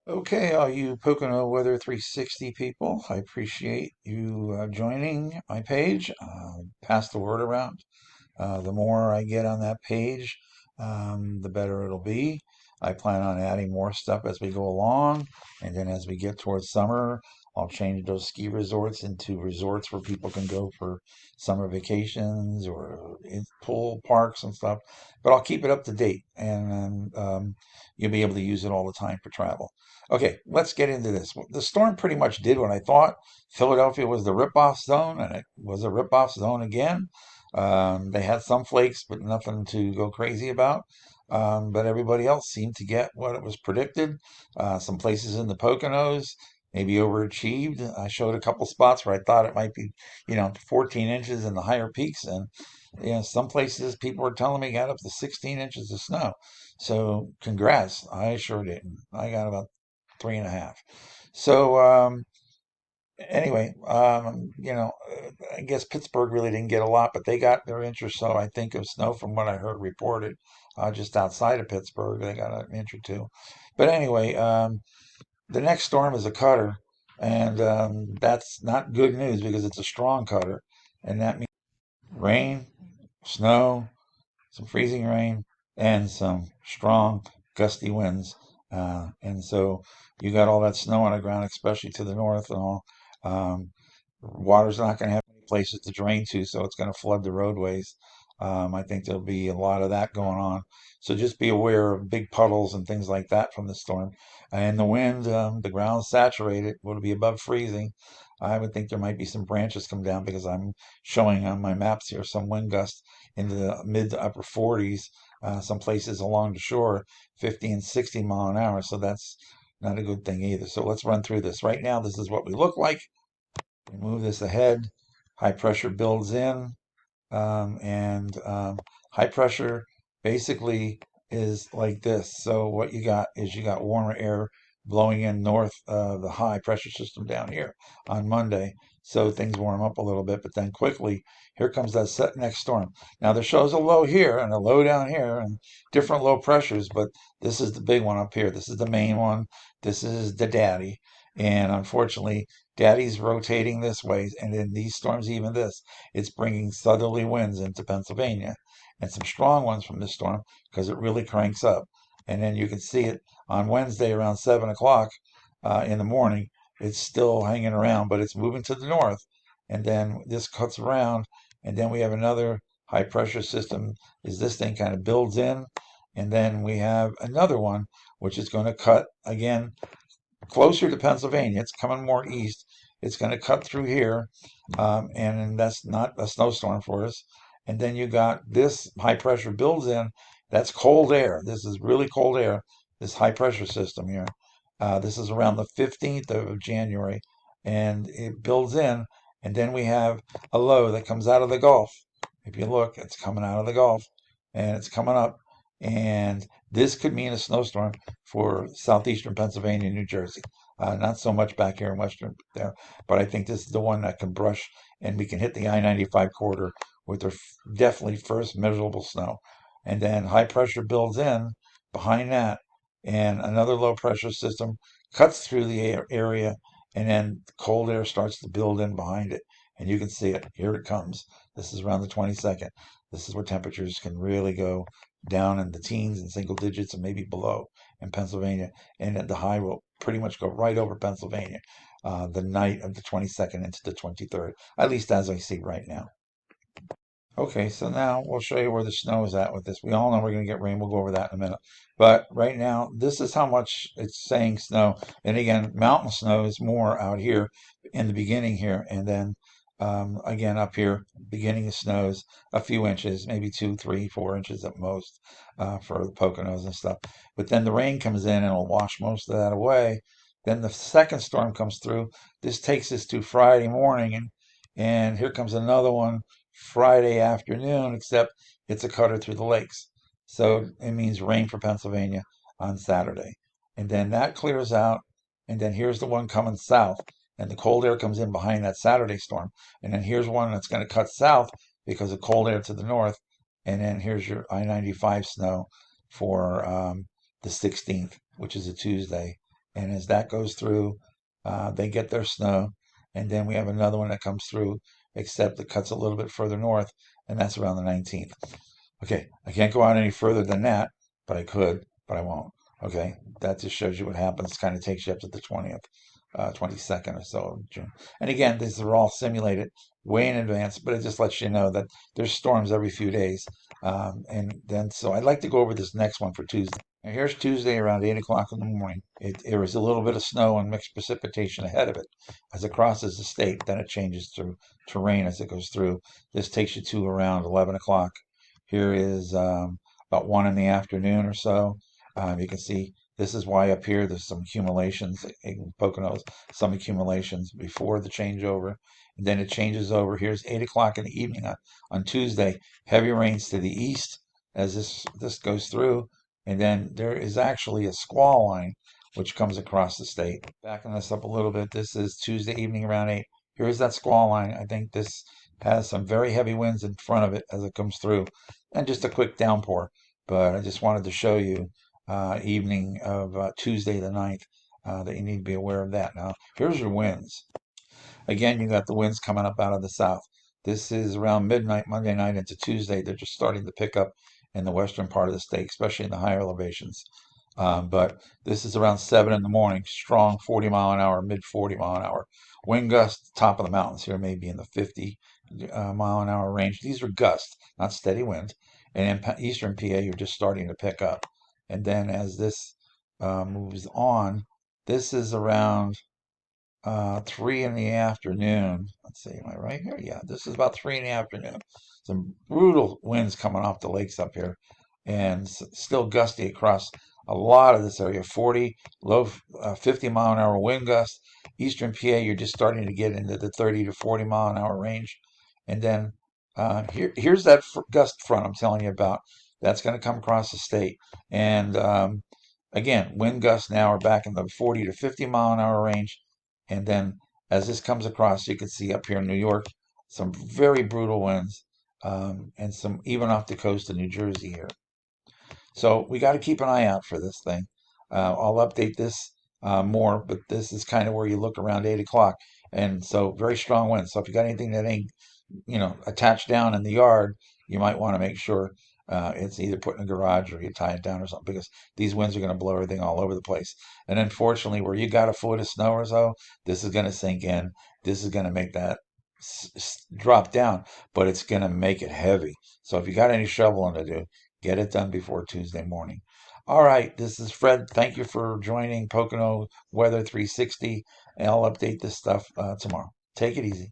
Okay, all you Pocono Weather 360 people, I appreciate you joining my page. Pass the word around. The more I get on that page, the better it'll be. I plan on adding more stuff as we go along, and then as we get towards summer, I'll change those ski resorts into resorts where people can go for summer vacations or in pool parks and stuff. But I'll keep it up to date, and you'll be able to use it all the time for travel. Okay, let's get into this. The storm pretty much did what I thought. Philadelphia was the rip-off zone, and it was a rip-off zone again. They had some flakes, but nothing to go crazy about. But everybody else seemed to get what it was predicted. Some places in the Poconos maybe overachieved. I showed a couple spots where I thought it might be, 14 inches in the higher peaks, and some places people were telling me got up to 16 inches of snow. So congrats. I sure didn't. I got about 3.5. So anyway, I guess Pittsburgh really didn't get a lot, but they got their inch or so, I think, of snow from what I heard reported. Just outside of Pittsburgh, they got an inch or two. But anyway, the next storm is a cutter, and that's not good news because it's a strong cutter, and that means rain, snow, some freezing rain, and some strong gusty winds. And so you got all that snow on the ground, especially to the north and all. Um, Water's not going to have any places to drain to, so it's going to flood the roadways. I think there'll be a lot of that going on. So just be aware of big puddles and things like that from the storm. And the wind, the ground's saturated, will be above freezing. I would think there might be some branches come down because I'm showing on my maps here some wind gusts into the mid to upper 40s. Some places along the shore, 50 and 60 mile an hour. So that's not a good thing either. So let's run through this. Right now, this is what we look like. We move this ahead. High pressure builds in, and high pressure basically is like this. So what you got is you got warmer air blowing in north of the high pressure system down here on Monday. So things warm up a little bit, but then quickly here comes that next storm. Now there shows a low here and a low down here and different low pressures, but this is the big one up here. This is the main one. This is the daddy. And unfortunately, daddy's rotating this way. And in these storms, even this, it's bringing southerly winds into Pennsylvania and some strong ones from this storm because it really cranks up. And then you can see it on Wednesday around 7 o'clock in the morning. It's still hanging around, but it's moving to the north. And then this cuts around, and then we have another high pressure system. Is this thing kind of builds in, and then we have another one which is going to cut again closer to Pennsylvania. It's coming more east. It's going to cut through here, and that's not a snowstorm for us. And then you got this high pressure builds in. That's cold air. This is really cold air. This high pressure system here. This is around the 15th of January, and it builds in. And then we have a low that comes out of the Gulf. If you look, it's coming out of the Gulf, and it's coming up. And this could mean a snowstorm for southeastern Pennsylvania and New Jersey. Not so much back here in western there, but I think this is the one that can brush and we can hit the I-95 corridor with their definitely first measurable snow. And then high pressure builds in behind that, and another low pressure system cuts through the area, and then cold air starts to build in behind it. And you can see it. Here it comes. This is around the 22nd. This is where temperatures can really go down in the teens and single digits and maybe below in Pennsylvania. And the high will pretty much go right over Pennsylvania the night of the 22nd into the 23rd, at least as I see right now. Okay, so now we'll show you where the snow is at with this. We all know we're going to get rain. We'll go over that in a minute. But right now, this is how much it's saying snow. And again, mountain snow is more out here in the beginning here. And then again, up here, beginning of snows, a few inches, maybe 2, 3, 4 inches at most for the Poconos and stuff. But then the rain comes in and it'll wash most of that away. Then the second storm comes through. This takes us to Friday morning, and here comes another one Friday afternoon, except it's a cutter through the lakes. So it means rain for Pennsylvania on Saturday. And then that clears out. And then here's the one coming south. And the cold air comes in behind that Saturday storm. And then here's one that's going to cut south because of cold air to the north. And then here's your I-95 snow for the 16th, which is a Tuesday. And as that goes through, they get their snow. And then we have another one that comes through, except it cuts a little bit further north, and that's around the 19th. Okay, I can't go out any further than that, but I could, but I won't. Okay, that just shows you what happens. Kind of takes you up to the 20th, 22nd or so of June. And again, these are all simulated way in advance, but it just lets you know that there's storms every few days. And then, so I'd like to go over this next one for Tuesday. Now, here's Tuesday around 8 o'clock in the morning. There was a little bit of snow and mixed precipitation ahead of it. As it crosses the state, then it changes to terrain as it goes through. This takes you to around 11 o'clock. Here is about 1 in the afternoon or so. You can see this is why up here there's some accumulations in Poconos, some accumulations before the changeover. And then it changes over. Here's 8 o'clock in the evening on Tuesday. Heavy rains to the east as this goes through. And then there is actually a squall line which comes across the state. Backing this up a little bit, this is Tuesday evening around 8. Here's that squall line. I think this has some very heavy winds in front of it as it comes through, and just a quick downpour. But I just wanted to show you evening of Tuesday the 9th that you need to be aware of that. Now, here's your winds. Again, you got the winds coming up out of the south. This is around midnight, Monday night into Tuesday. They're just starting to pick up in the western part of the state, especially in the higher elevations. But this is around 7 in the morning, strong 40 mile an hour, mid 40 mile an hour. Wind gusts, top of the mountains here, maybe in the 50 mile an hour range. These are gusts, not steady winds. And in eastern PA, you're just starting to pick up. And then as this moves on, this is around 3 in the afternoon. Let's see, am I right here? Yeah, this is about 3 in the afternoon. Some brutal winds coming off the lakes up here, and still gusty across a lot of this area. 40, low 50 mile an hour wind gusts. Eastern PA, you're just starting to get into the 30 to 40 mile an hour range. And then here's that gust front I'm telling you about. That's going to come across the state. And again, wind gusts now are back in the 40 to 50 mile an hour range. And then as this comes across, you can see up here in New York, some very brutal winds, and some even off the coast of New Jersey here. So we got to keep an eye out for this thing. I'll update this more, but this is kind of where you look around 8 o'clock. And so very strong winds. So if you got anything that ain't, attached down in the yard, you might want to make sure it's either put in a garage or you tie it down or something, because these winds are going to blow everything all over the place. And unfortunately, where you got a foot of snow or so, this is going to sink in. This is going to make that drop down, but it's going to make it heavy. So if you got any shoveling to do, get it done before Tuesday morning. All right, this is Fred. Thank you for joining Pocono Weather 360, and I'll update this stuff tomorrow. Take it easy.